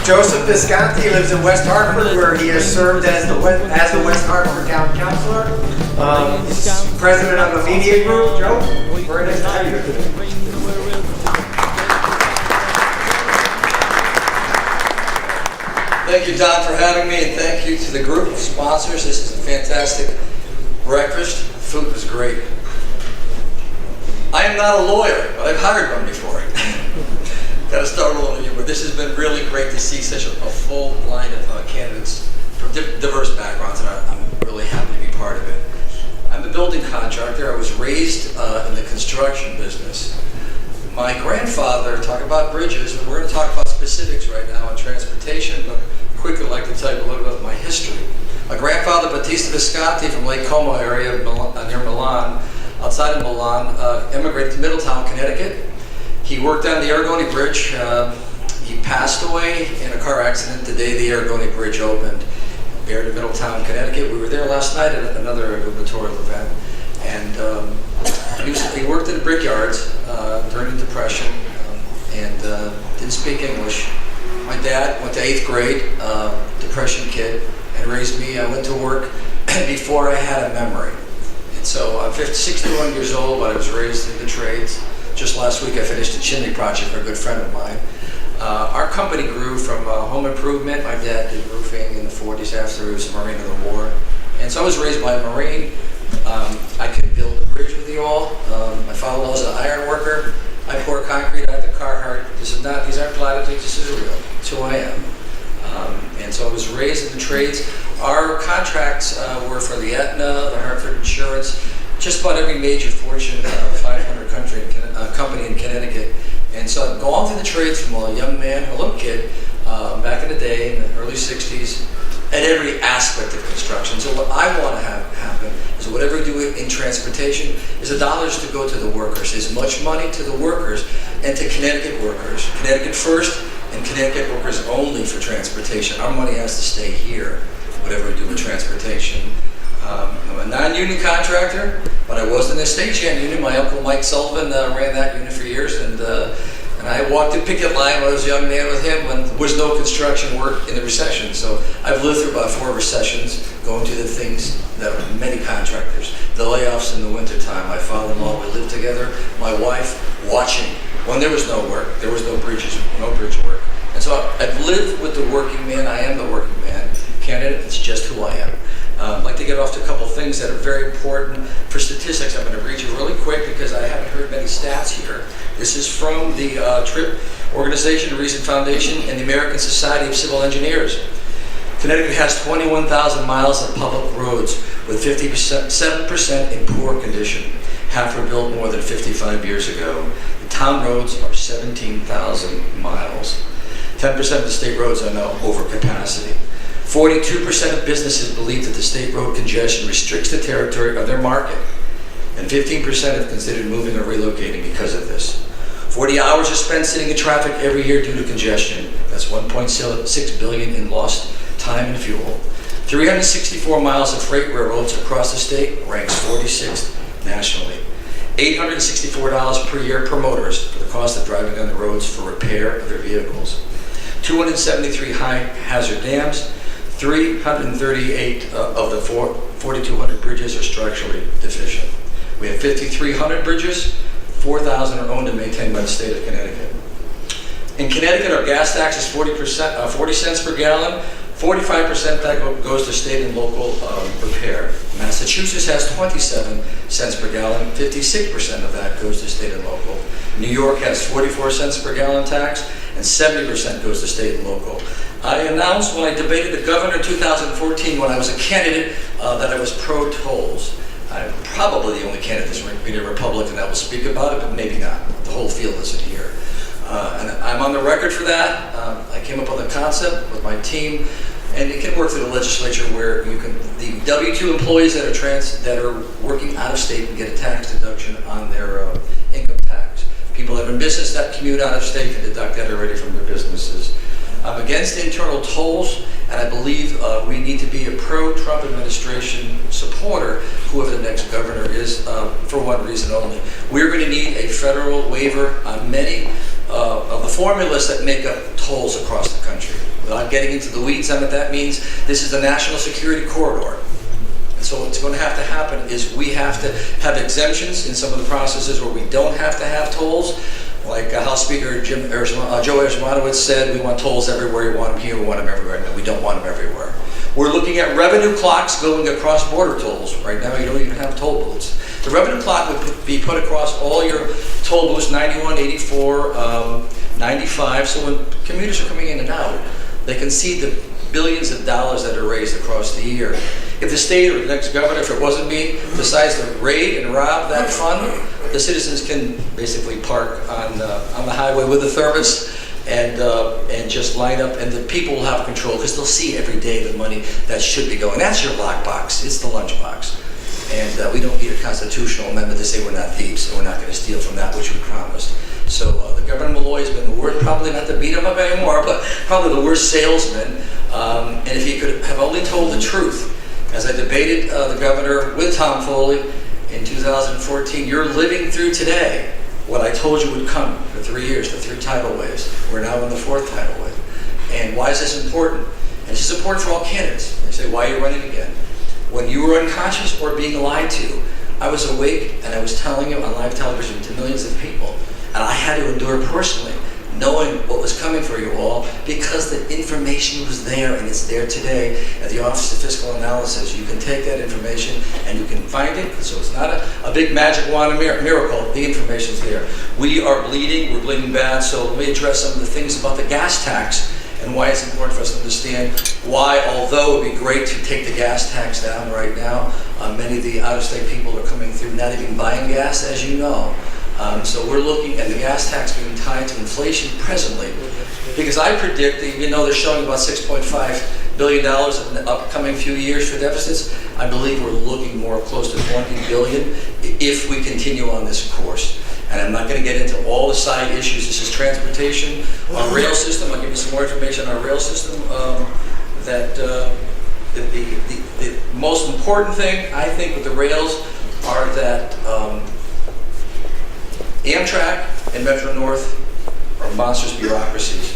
Joseph Visconti lives in West Hartford, where he has served as the West Hartford Town Councilor. He's president of a media group. Joe, very nice to have you here today. Thank you, Don, for having me, and thank you to the group of sponsors. This is a fantastic breakfast. The food was great. I am not a lawyer, but I've hired one before. Got to start a little bit, but this has been really great to see such a full line of candidates from diverse backgrounds, and I'm really happy to be part of it. I'm a building contractor. I was raised in the construction business. My grandfather, talk about bridges, and we're going to talk about specifics right now on transportation, but quickly I'd like to tell you a little bit of my history. My grandfather, Battista Visconti, from Lake Como area near Milan, outside of Milan, immigrated to Middletown, Connecticut. He worked on the Aragoni Bridge. He passed away in a car accident the day the Aragoni Bridge opened. Buried in Middletown, Connecticut. We were there last night at another gubernatorial event. And he worked in the brickyards during the Depression and didn't speak English. My dad went to 8th grade, Depression kid, and raised me. I went to work before I had a memory. And so I'm 61 years old, but I was raised in the trades. Just last week I finished a chimney project for a good friend of mine. Our company grew from home improvement. My dad did roofing in the 40s after he was a Marine in the war. And so I was raised by a Marine. I could build a bridge with you all. My father-in-law was an iron worker. I pour concrete out the Carhartt. These aren't platitudes, this is real. It's who I am. And so I was raised in the trades. Our contracts were for the Aetna, the Hartford Insurance, just about every major Fortune 500 company in Connecticut. And so I've gone through the trades from a young man, a little kid, back in the day, in the early 60s, at every aspect of construction. So what I want to have happen is whatever we do in transportation is the dollars to go to the workers, as much money to the workers and to Connecticut workers. Connecticut first and Connecticut workers only for transportation. Our money has to stay here, whatever we do with transportation. I'm a non-union contractor, but I was in the state hand union. My uncle Mike Sullivan ran that unit for years, and I walked the picket line when I was a young man with him when there was no construction work in the recession. So I've lived through about 4 recessions, going through the things that many contractors, the layoffs in the wintertime. My father-in-law, we lived together. My wife, watching when there was no work, there was no bridge work. And so I've lived with the working man. I am the working man candidate. It's just who I am. I'd like to get off to a couple things that are very important for statistics. I'm going to read you really quick because I haven't heard many stats here. This is from the TRIP organization, the Reason Foundation, and the American Society of Civil Engineers. Connecticut has 21,000 miles of public roads with 7% in poor condition. Half were built more than 55 years ago. The town roads are 17,000 miles. 10% of the state roads are now over capacity. 42% of businesses believe that the state road congestion restricts the territory of their market, and 15% have considered moving or relocating because of this. 40 hours are spent sitting in traffic every year due to congestion. That's $1.6 billion in lost time and fuel. 364 miles of freight railroads across the state, ranks 46th nationally. $864 per year per motorist for the cost of driving on the roads for repair of their vehicles. 273 high hazard dams. 338 of the 4,200 bridges are structurally deficient. We have 5,300 bridges, 4,000 are owned and maintained by the state of Connecticut. In Connecticut, our gas tax is 40 cents per gallon. 45% that goes to state and local repair. Massachusetts has 27 cents per gallon. 56% of that goes to state and local. New York has 44 cents per gallon tax, and 70% goes to state and local. I announced when I debated the governor in 2014, when I was a candidate, that I was pro-tolls. I'm probably the only candidate that's being a Republican that will speak about it, but maybe not. The whole field isn't here. And I'm on the record for that. I came up with a concept with my team, and it can work through the legislature where you can, the W-2 employees that are working out of state can get a tax deduction on their income tax. People that are in business that commute out of state can deduct that already from their businesses. I'm against internal tolls, and I believe we need to be a pro-Trump administration supporter, whoever the next governor is, for one reason only. We're going to need a federal waiver on many of the formulas that make up tolls across the country. Without getting into the weeds on what that means, this is a national security corridor. And so what's going to happen is we have to have exemptions in some of the processes where we don't have to have tolls. Like House Speaker Joe Erzmanowicz said, we want tolls everywhere, we want them here, we want them everywhere. No, we don't want them everywhere. We're looking at revenue clocks going across border tolls. Right now, you don't even have toll booths. The revenue clock would be put across all your toll booths, 91, 84, 95. So when commuters are coming in and out, they can see the billions of dollars that are raised across the year. If the state or the next governor, if it wasn't me, decides to raid and rob that fund, the citizens can basically park on the highway with a thermos and just line up, and the people will have control because they'll see every day the money that should be going. That's your lockbox. It's the lunchbox. And we don't need a constitutional amendment to say we're not thieves and we're not going to steal from that which we promised. So the Governor Malloy has been the worst, probably not to beat him up anymore, but probably the worst salesman. And if he could have only told the truth, as I debated the governor with Tom Foley in 2014, you're living through today what I told you would come for 3 years, the 3 tidal waves. We're now in the 4th tidal wave. And why is this important? And this is important for all candidates. They say, why are you running again? When you were unconscious or being lied to, I was awake and I was telling you on live television to millions of people. And I had to endure personally, knowing what was coming for you all, because the information was there, and it's there today at the Office of Fiscal Analysis. You can take that information and you can find it. So it's not a big magic wand miracle. The information's there. We are bleeding. We're bleeding bad. So let me address some of the things about the gas tax and why it's important for us to understand why, although it would be great to take the gas tax down right now, many of the out-of-state people are coming through not even buying gas, as you know. So we're looking at the gas tax being tied to inflation presently, because I predict that even though they're showing about $6.5 billion in the upcoming few years for deficits, I believe we're looking more close to $20 billion if we continue on this course. And I'm not going to get into all the side issues. This is transportation, our rail system. I'll give you some more information on our rail system. The most important thing, I think, with the rails are that Amtrak and Metro North are monstrous bureaucracies.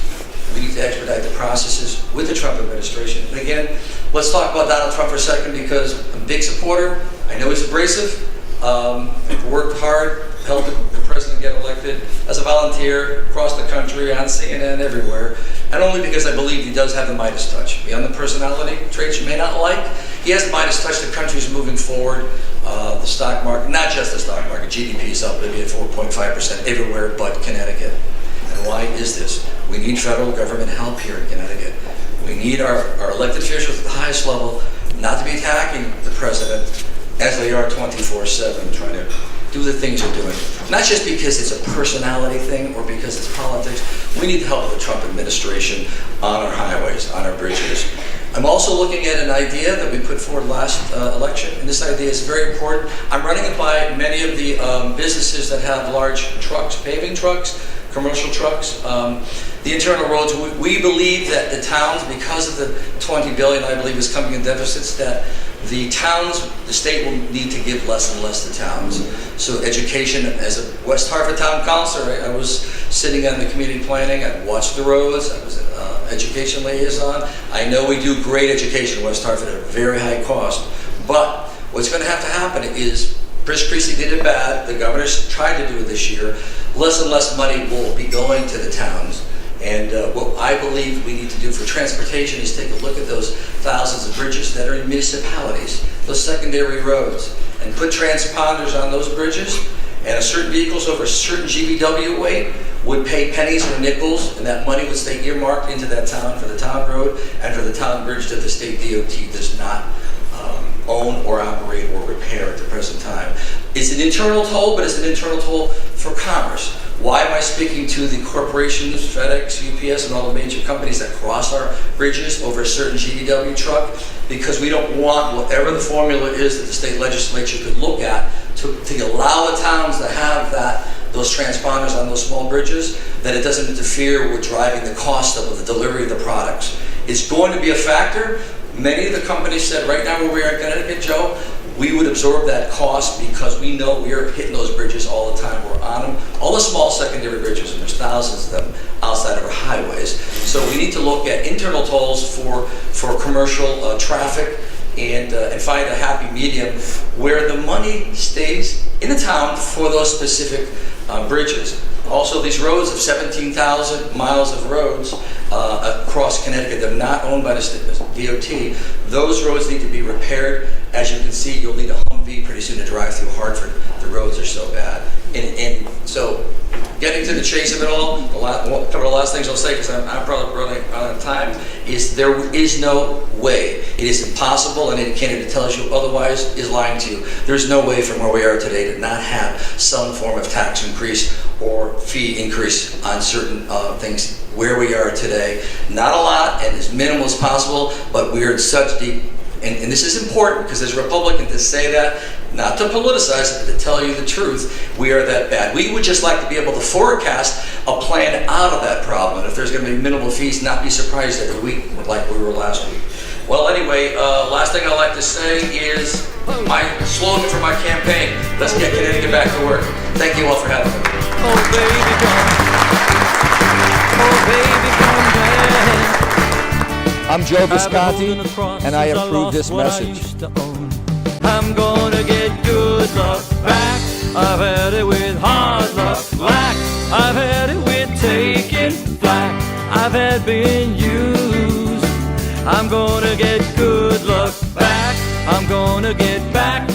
We need to expedite the processes with the Trump administration. And again, let's talk about Donald Trump for a second, because I'm a big supporter. I know he's abrasive. I've worked hard, helped the president get elected as a volunteer across the country, on CNN, everywhere. And only because I believe he does have the Midas touch. Beyond the personality traits you may not like, he has the Midas touch. The country's moving forward. The stock market, not just the stock market, GDP is up maybe at 4.5% everywhere but Connecticut. And why is this? We need federal government help here in Connecticut. We need our elected officials at the highest level not to be attacking the president as they are 24/7, trying to do the things they're doing. Not just because it's a personality thing or because it's politics. We need the help of the Trump administration on our highways, on our bridges. I'm also looking at an idea that we put forward last election, and this idea is very important. I'm running it by many of the businesses that have large trucks, paving trucks, commercial trucks. The internal roads, we believe that the towns, because of the $20 billion I believe is coming in deficits, that the towns, the state will need to give less and less to towns. So education, as a West Hartford town councilor, I was sitting on the community planning, I watched the roads, I was an education liaison. I know we do great education in West Hartford at a very high cost, but what's going to have to happen is, Chris Creasy did it bad, the governor's tried to do it this year, less and less money will be going to the towns. And what I believe we need to do for transportation is take a look at those thousands of bridges that are in municipalities, those secondary roads, and put transponders on those bridges, and a certain vehicles over a certain GVW weight would pay pennies or nickels, and that money would stay earmarked into that town for the town road and for the town bridge that the state DOT does not own or operate or repair at the present time. It's an internal toll, but it's an internal toll for commerce. Why am I speaking to the corporations, FedEx, UPS, and all the major companies that cross our bridges over a certain GVW truck? Because we don't want whatever the formula is that the state legislature could look at to allow the towns to have those transponders on those small bridges, that it doesn't interfere with driving the cost of the delivery of the products. It's going to be a factor. Many of the companies said right now where we are in Connecticut, Joe, we would absorb that cost because we know we are hitting those bridges all the time. We're on them. All the small secondary bridges, and there's thousands of them outside of our highways. So we need to look at internal tolls for commercial traffic and find a happy medium where the money stays in the town for those specific bridges. Also, these roads of 17,000 miles of roads across Connecticut that are not owned by the DOT, those roads need to be repaired. As you can see, you'll need a Humvee pretty soon to drive through Hartford. The roads are so bad. And so, getting to the chase of it all, a couple of last things I'll say, because I'm probably running out of time, is there is no way. It is impossible, and any candidate that tells you otherwise is lying to you. There's no way from where we are today to not have some form of tax increase or fee increase on certain things where we are today. Not a lot, and as minimal as possible, but we're in such deep, and this is important because as a Republican to say that, not to politicize it, but to tell you the truth, we are that bad. We would just like to be able to forecast a plan out of that problem. And if there's going to be minimal fees, not be surprised every week like we were last week. Well, anyway, last thing I'd like to say is my slogan for my campaign: let's get Connecticut back to work. Thank you all for having me. Oh baby, come back. I'm Joe Visconti, and I approve this message. I'm gonna get good luck back. I've had it with hard luck black. I've had it with taking flack. I've had being used. I'm gonna get good luck back. I'm gonna get back